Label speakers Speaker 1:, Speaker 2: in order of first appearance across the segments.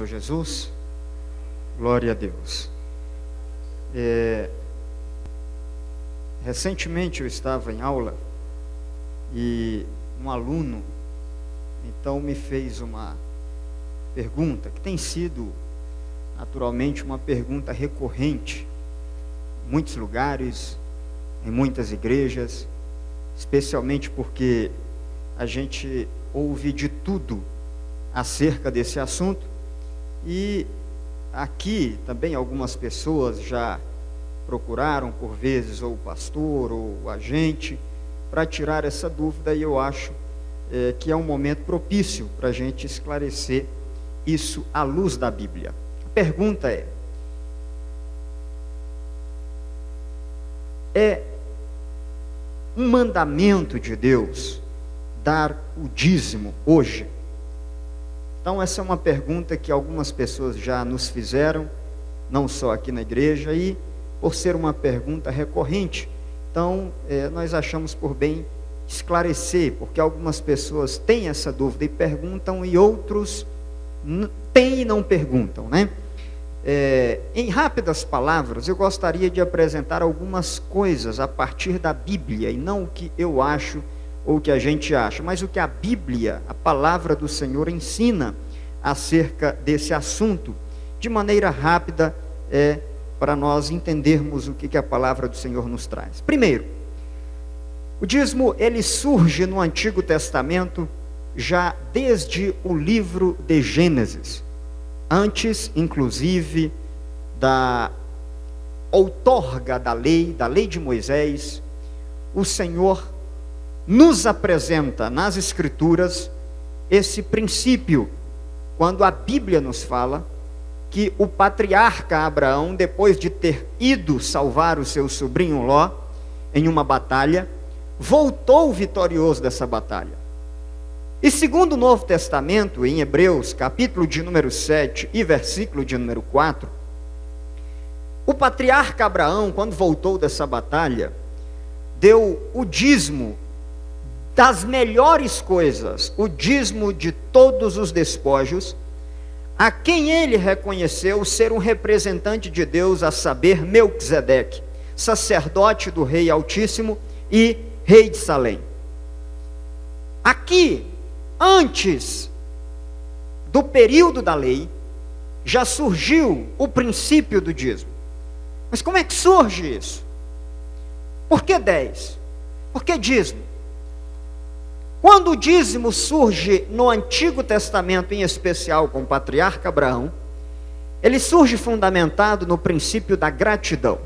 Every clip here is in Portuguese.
Speaker 1: Jesus. Glória a Deus. Recentemente eu estava em aula e um aluno então me fez uma pergunta que tem sido naturalmente uma pergunta recorrente em muitos lugares, em muitas igrejas, especialmente porque a gente ouve de tudo acerca desse assunto. E aqui também algumas pessoas já procuraram por vezes ou o pastor ou a gente para tirar essa dúvida, e eu acho que é um momento propício para a gente esclarecer isso à luz da Bíblia. A pergunta é um mandamento de Deus dar o dízimo hoje? Então essa é uma pergunta que algumas pessoas já nos fizeram, não só aqui na igreja, e por ser uma pergunta recorrente, então nós achamos por bem esclarecer, porque algumas pessoas têm essa dúvida e perguntam, e outros têm e não perguntam, né? Em rápidas palavras, eu gostaria de apresentar algumas coisas a partir da Bíblia, e não o que eu acho ou o que a gente acha, mas o que a Bíblia, a palavra do Senhor, ensina acerca desse assunto, de maneira rápida, para nós entendermos o que a palavra do Senhor nos traz. Primeiro, o dízimo, ele surge no Antigo Testamento já desde o livro de Gênesis, antes, inclusive, da outorga da lei de Moisés. O Senhor nos apresenta nas Escrituras esse princípio, quando a Bíblia nos fala que o patriarca Abraão, depois de ter ido salvar o seu sobrinho Ló em uma batalha, voltou vitorioso dessa batalha. E segundo o Novo Testamento, em Hebreus, capítulo de número 7 e versículo de número 4, o patriarca Abraão, quando voltou dessa batalha, deu o dízimo das melhores coisas, o dízimo de todos os despojos, a quem ele reconheceu ser um representante de Deus, a saber, Melquisedeque, sacerdote do Rei Altíssimo e rei de Salém. Aqui, antes do período da lei, já surgiu o princípio do dízimo. Mas como é que surge isso? Por que 10? Por que dízimo? Quando o dízimo surge no Antigo Testamento, em especial com o patriarca Abraão, ele surge fundamentado no princípio da gratidão.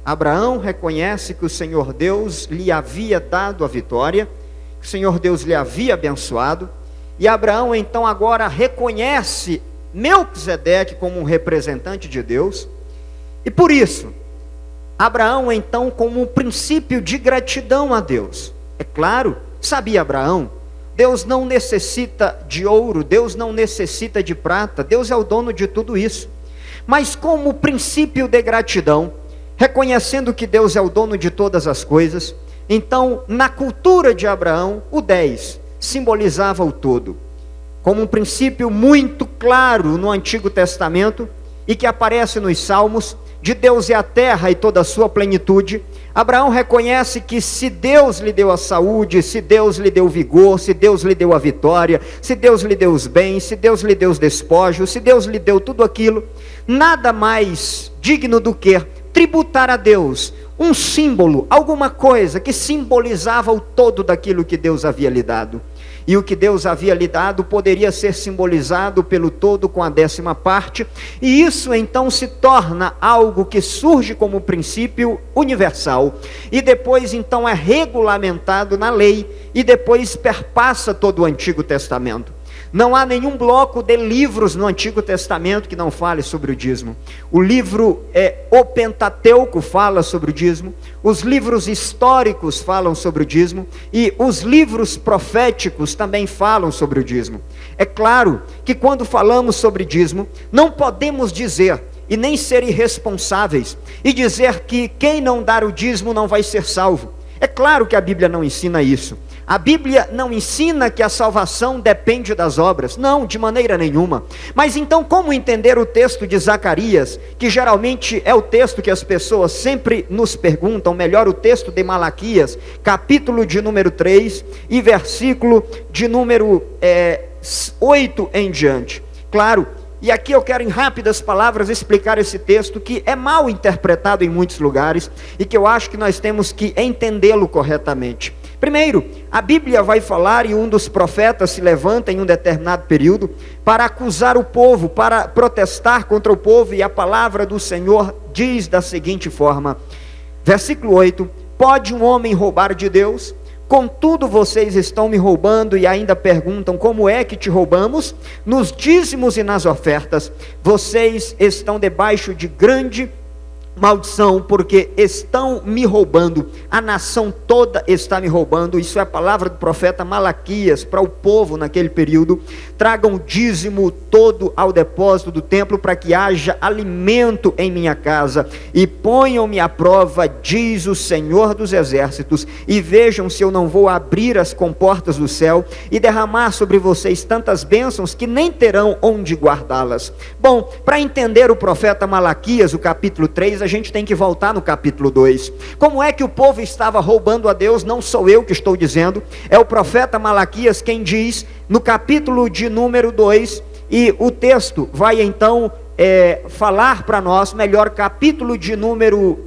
Speaker 1: Abraão reconhece que o Senhor Deus lhe havia dado a vitória, que o Senhor Deus lhe havia abençoado, e Abraão então agora reconhece Melquisedeque como um representante de Deus, e por isso, Abraão então como um princípio de gratidão a Deus. É claro, sabia Abraão, Deus não necessita de ouro, Deus não necessita de prata, Deus é o dono de tudo isso, mas como princípio de gratidão, reconhecendo que Deus é o dono de todas as coisas, então, na cultura de Abraão, o 10 simbolizava o todo, como um princípio muito claro no Antigo Testamento, e que aparece nos Salmos, de Deus é a terra e toda a sua plenitude. Abraão reconhece que se Deus lhe deu a saúde, se Deus lhe deu o vigor, se Deus lhe deu a vitória, se Deus lhe deu os bens, se Deus lhe deu os despojos, se Deus lhe deu tudo aquilo, nada mais digno do que tributar a Deus um símbolo, alguma coisa que simbolizava o todo daquilo que Deus havia lhe dado. E o que Deus havia lhe dado poderia ser simbolizado pelo todo com a 10ª parte, e isso então se torna algo que surge como princípio universal, e depois então é regulamentado na lei, e depois perpassa todo o Antigo Testamento. Não há nenhum bloco de livros no Antigo Testamento que não fale sobre o dízimo. O livro o Pentateuco fala sobre o dízimo, os livros históricos falam sobre o dízimo, e os livros proféticos também falam sobre o dízimo. É claro que quando falamos sobre dízimo, não podemos dizer, e nem ser irresponsáveis, e dizer que quem não dar o dízimo não vai ser salvo. É claro que a Bíblia não ensina isso. A Bíblia não ensina que a salvação depende das obras. Não, de maneira nenhuma. Mas então como entender o texto de Zacarias, que geralmente é o texto que as pessoas sempre nos perguntam, melhor o texto de Malaquias, capítulo de número 3 e versículo de número 8 em diante. Claro, e aqui eu quero em rápidas palavras explicar esse texto que é mal interpretado em muitos lugares e que eu acho que nós temos que entendê-lo corretamente. Primeiro, a Bíblia vai falar e um dos profetas se levanta em um determinado período para acusar o povo, para protestar contra o povo, e a palavra do Senhor diz da seguinte forma, versículo 8, pode um homem roubar de Deus? Contudo vocês estão me roubando e ainda perguntam, como é que te roubamos? Nos dízimos e nas ofertas, vocês estão debaixo de grande maldição, porque estão me roubando, a nação toda está me roubando. Isso é a palavra do profeta Malaquias para o povo naquele período. Tragam o dízimo todo ao depósito do templo, para que haja alimento em minha casa, e ponham-me à prova, diz o Senhor dos exércitos, e vejam se eu não vou abrir as comportas do céu, e derramar sobre vocês tantas bênçãos, que nem terão onde guardá-las. Bom, para entender o profeta Malaquias, o capítulo 3, a gente tem que voltar no capítulo 2. Como é que o povo estava roubando a Deus? Não sou eu que estou dizendo, é o profeta Malaquias quem diz, no capítulo de número 2, e o texto vai então falar para nós, melhor, capítulo de número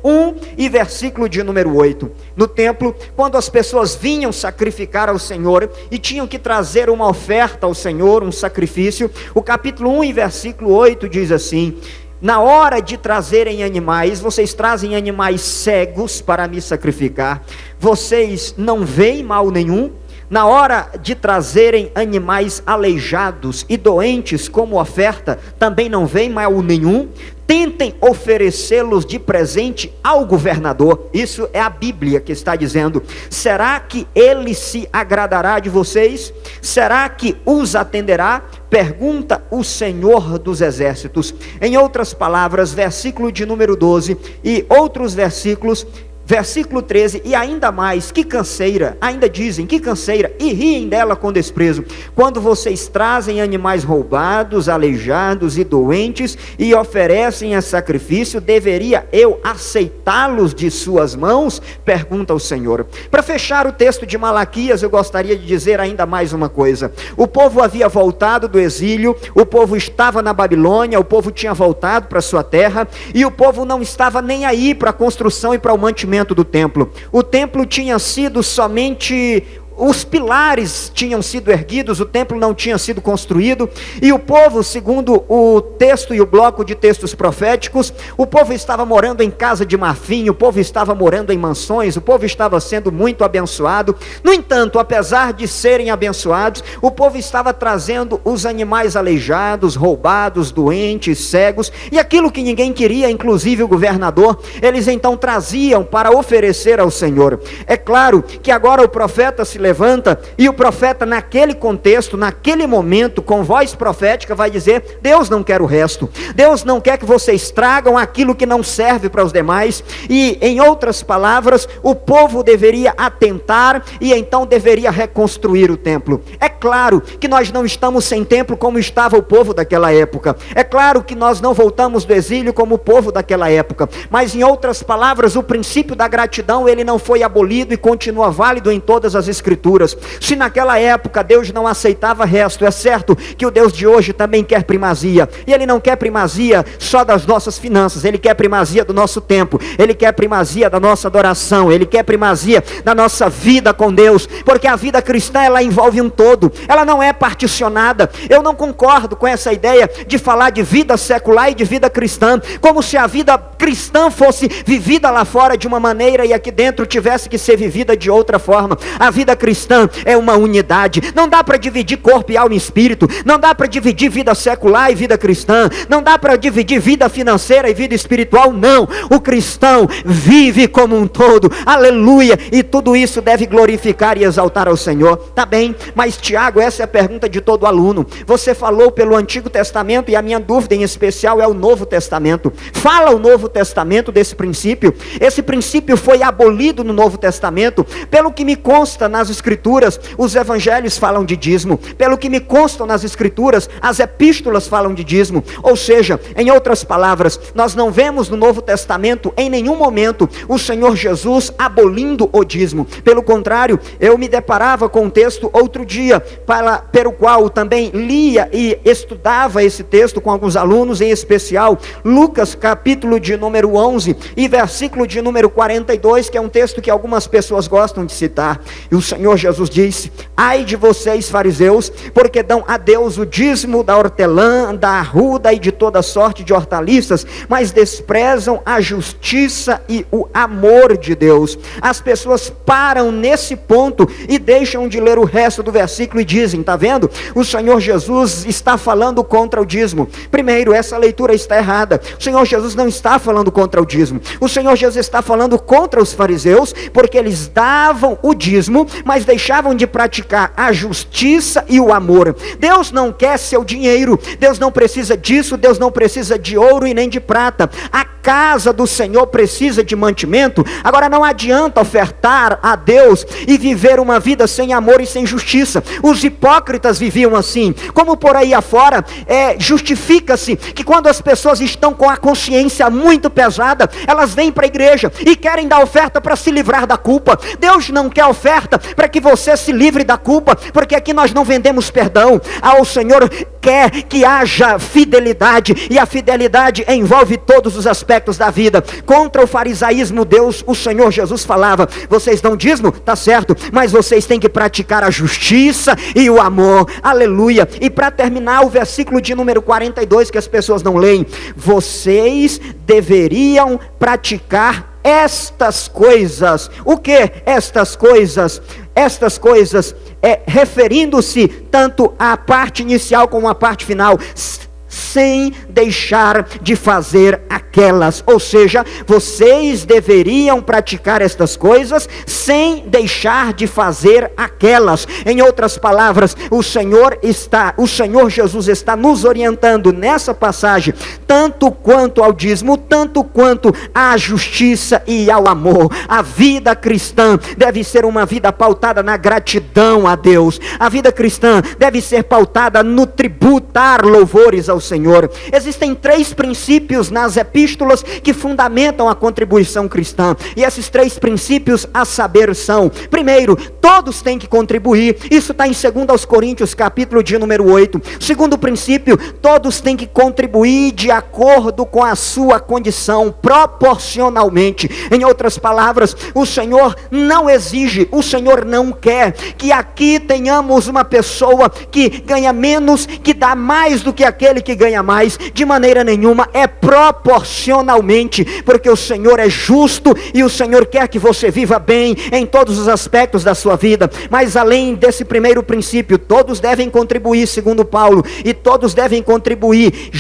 Speaker 1: 1 e versículo de número 8. No templo, quando as pessoas vinham sacrificar ao Senhor e tinham que trazer uma oferta ao Senhor, um sacrifício, o capítulo 1 e versículo 8 diz assim, na hora de trazerem animais, vocês trazem animais cegos para me sacrificar, vocês não veem mal nenhum? Na hora de trazerem animais aleijados e doentes como oferta, também não veem mal nenhum? Tentem oferecê-los de presente ao governador. Isso é a Bíblia que está dizendo. Será que ele se agradará de vocês? Será que os atenderá? Pergunta o Senhor dos exércitos. Em outras palavras, versículo de número 12 e outros versículos, versículo 13, e ainda mais, que canseira, ainda dizem, que canseira, e riem dela com desprezo, quando vocês trazem animais roubados, aleijados e doentes, e oferecem a sacrifício, deveria eu aceitá-los de suas mãos? Pergunta o Senhor. Para fechar o texto de Malaquias, eu gostaria de dizer ainda mais uma coisa. O povo havia voltado do exílio, o povo estava na Babilônia, o povo tinha voltado para sua terra, e o povo não estava nem aí para a construção e para o mantimento do templo. O templo tinha sido somente, os pilares tinham sido erguidos, o templo não tinha sido construído, e o povo, segundo o texto e o bloco de textos proféticos, o povo estava morando em casa de marfim, o povo estava morando em mansões, o povo estava sendo muito abençoado. No entanto, apesar de serem abençoados, o povo estava trazendo os animais aleijados, roubados, doentes, cegos, e aquilo que ninguém queria, inclusive o governador, eles então traziam para oferecer ao Senhor. É claro que agora o profeta se levanta, e o profeta naquele contexto, naquele momento, com voz profética, vai dizer, Deus não quer o resto, Deus não quer que vocês tragam aquilo que não serve para os demais, e em outras palavras, o povo deveria atentar, e então deveria reconstruir o templo. É claro que nós não estamos sem templo como estava o povo daquela época, é claro que nós não voltamos do exílio como o povo daquela época, mas em outras palavras, o princípio da gratidão, ele não foi abolido e continua válido em todas as escrituras. Se naquela época Deus não aceitava resto, é certo que o Deus de hoje também quer primazia, e Ele não quer primazia só das nossas finanças, Ele quer primazia do nosso tempo, Ele quer primazia da nossa adoração, Ele quer primazia da nossa vida com Deus, porque a vida cristã, ela envolve um todo, ela não é particionada. Eu não concordo com essa ideia de falar de vida secular e de vida cristã, como se a vida cristã fosse vivida lá fora de uma maneira e aqui dentro tivesse que ser vivida de outra forma. A vida cristã é uma unidade, não dá para dividir corpo e alma e espírito, não dá para dividir vida secular e vida cristã, não dá para dividir vida financeira e vida espiritual, não. O cristão vive como um todo, aleluia, e tudo isso deve glorificar e exaltar ao Senhor. Tá bem, mas Tiago, essa é a pergunta de todo aluno. Você falou pelo Antigo Testamento, e a minha dúvida em especial é o Novo Testamento. Fala o Novo Testamento desse princípio? Esse princípio foi abolido no Novo Testamento? Pelo que me consta, nas Escrituras, os evangelhos falam de dízimo. Pelo que me constam nas Escrituras, as epístolas falam de dízimo. Ou seja, em outras palavras, nós não vemos no Novo Testamento, em nenhum momento, o Senhor Jesus abolindo o dízimo. Pelo contrário, eu me deparava com um texto outro dia, pelo qual também lia e estudava esse texto com alguns alunos, em especial, Lucas capítulo de número 11 e versículo de número 42, que é um texto que algumas pessoas gostam de citar. E o Senhor Jesus disse: ai de vocês, fariseus, porque dão a Deus o dízimo da hortelã, da arruda e de toda sorte de hortaliças, mas desprezam a justiça e o amor de Deus. As pessoas param nesse ponto e deixam de ler o resto do versículo e dizem: está vendo? O Senhor Jesus está falando contra o dízimo. Primeiro, essa leitura está errada. O Senhor Jesus não está falando contra o dízimo. O Senhor Jesus está falando contra os fariseus, porque eles davam o dízimo, mas deixavam de praticar a justiça e o amor. Deus não quer seu dinheiro, Deus não precisa disso, Deus não precisa de ouro e nem de prata. A casa do Senhor precisa de mantimento. Agora não adianta ofertar a Deus e viver uma vida sem amor e sem justiça. Os hipócritas viviam assim. Como por aí afora, justifica-se que quando as pessoas estão com a consciência muito pesada, elas vêm para a igreja e querem dar oferta para se livrar da culpa. Deus não quer oferta para que você se livre da culpa, porque aqui nós não vendemos perdão. O Senhor quer que haja fidelidade, e a fidelidade envolve todos os aspectos da vida. Contra o farisaísmo, o Senhor Jesus falava: vocês dão dízimo, tá certo, mas vocês têm que praticar a justiça e o amor. Aleluia. E para terminar, o versículo de número 42, que as pessoas não leem: vocês deveriam praticar estas coisas. O que estas coisas? Estas coisas referindo-se tanto à parte inicial como à parte final, sem deixar de fazer aquelas. Ou seja, vocês deveriam praticar estas coisas sem deixar de fazer aquelas. Em outras palavras, o Senhor Jesus está nos orientando nessa passagem, tanto quanto ao dízimo, tanto quanto à justiça e ao amor. A vida cristã deve ser uma vida pautada na gratidão a Deus. A vida cristã deve ser pautada no tributar louvores ao Senhor. Existem 3 princípios nas epístolas que fundamentam a contribuição cristã, e esses 3 princípios, a saber, são: primeiro, todos têm que contribuir. Isso está em 2 Coríntios capítulo de número 8. Segundo princípio, todos têm que contribuir de acordo com a sua condição, proporcionalmente. Em outras palavras, o Senhor não exige, o Senhor não quer que aqui tenhamos uma pessoa que ganha menos, que dá mais do que aquele que ganha mais. De maneira nenhuma, é proporcionalmente, porque o Senhor é justo e o Senhor quer que você viva bem em todos os aspectos da sua vida. Mas além desse primeiro princípio, todos devem contribuir, segundo Paulo, e todos devem contribuir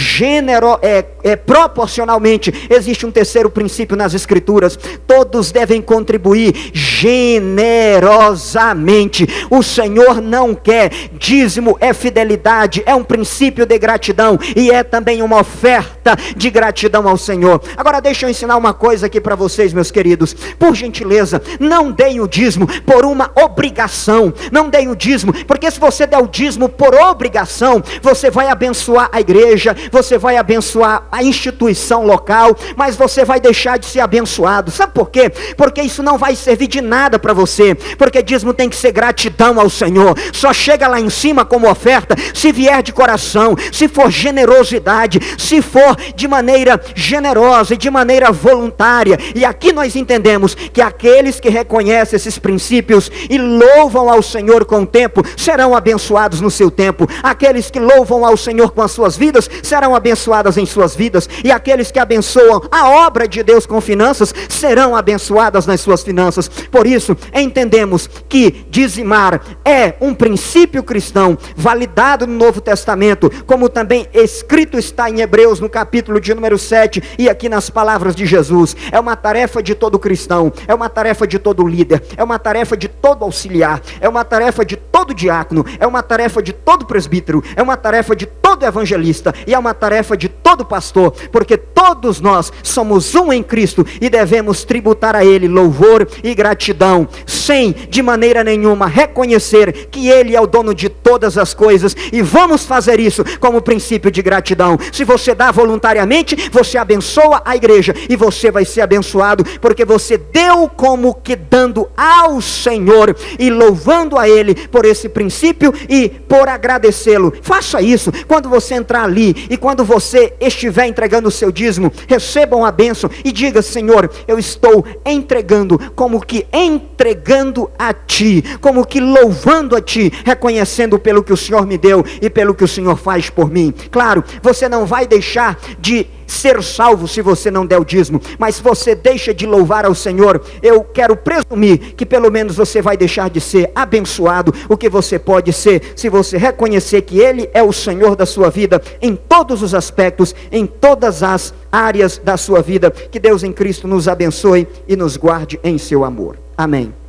Speaker 1: proporcionalmente. Existe um terceiro princípio nas Escrituras: todos devem contribuir generosamente. O Senhor não quer dízimo, é fidelidade, é um princípio de gratidão, e é também uma oferta de gratidão ao Senhor. Agora deixa eu ensinar uma coisa aqui para vocês, meus queridos. Por gentileza, não deem o dízimo por uma obrigação. Não deem o dízimo, porque se você der o dízimo por obrigação, você vai abençoar a igreja, você vai abençoar a instituição local, mas você vai deixar de ser abençoado. Sabe por quê? Porque isso não vai servir de nada para você, porque dízimo tem que ser gratidão ao Senhor. Só chega lá em cima como oferta se vier de coração, se for generosidade, se for de maneira generosa e de maneira voluntária. E aqui nós entendemos que aqueles que reconhecem esses princípios e louvam ao Senhor com o tempo, serão abençoados no seu tempo. Aqueles que louvam ao Senhor com as suas vidas, serão abençoadas em suas vidas. E aqueles que abençoam a obra de Deus com finanças, serão abençoadas nas suas finanças. Por isso, entendemos que dizimar é um princípio cristão, validado no Novo Testamento, como também escrito está em Hebreus, no capítulo de número 7, e aqui nas palavras de Jesus. É uma tarefa de todo cristão, é uma tarefa de todo líder, é uma tarefa de todo auxiliar, é uma tarefa de todo diácono, é uma tarefa de todo presbítero, é uma tarefa de todo evangelista, e é uma tarefa de todo pastor, porque todos nós somos um em Cristo, e devemos tributar a Ele louvor e gratidão, sem de maneira nenhuma reconhecer que Ele é o dono de todas as coisas, e vamos fazer isso como princípio de gratidão. Se você dá voluntariamente, você abençoa a igreja, e você vai ser abençoado, porque você deu como que dando ao Senhor, e louvando a Ele por esse princípio, e por agradecê-lo. Faça isso, quando você entrar ali, e quando você estiver entregando o seu dízimo, recebam a bênção, e diga: Senhor, eu estou entregando, como que entregando a Ti, como que louvando a Ti, reconhecendo pelo que o Senhor me deu, e pelo que o Senhor faz por mim. Claro, você não vai deixar de ser salvo se você não der o dízimo, mas se você deixa de louvar ao Senhor, eu quero presumir que pelo menos você vai deixar de ser abençoado, o que você pode ser, se você reconhecer que Ele é o Senhor da sua vida, em todos os aspectos, em todas as áreas da sua vida. Que Deus em Cristo nos abençoe e nos guarde em seu amor. Amém.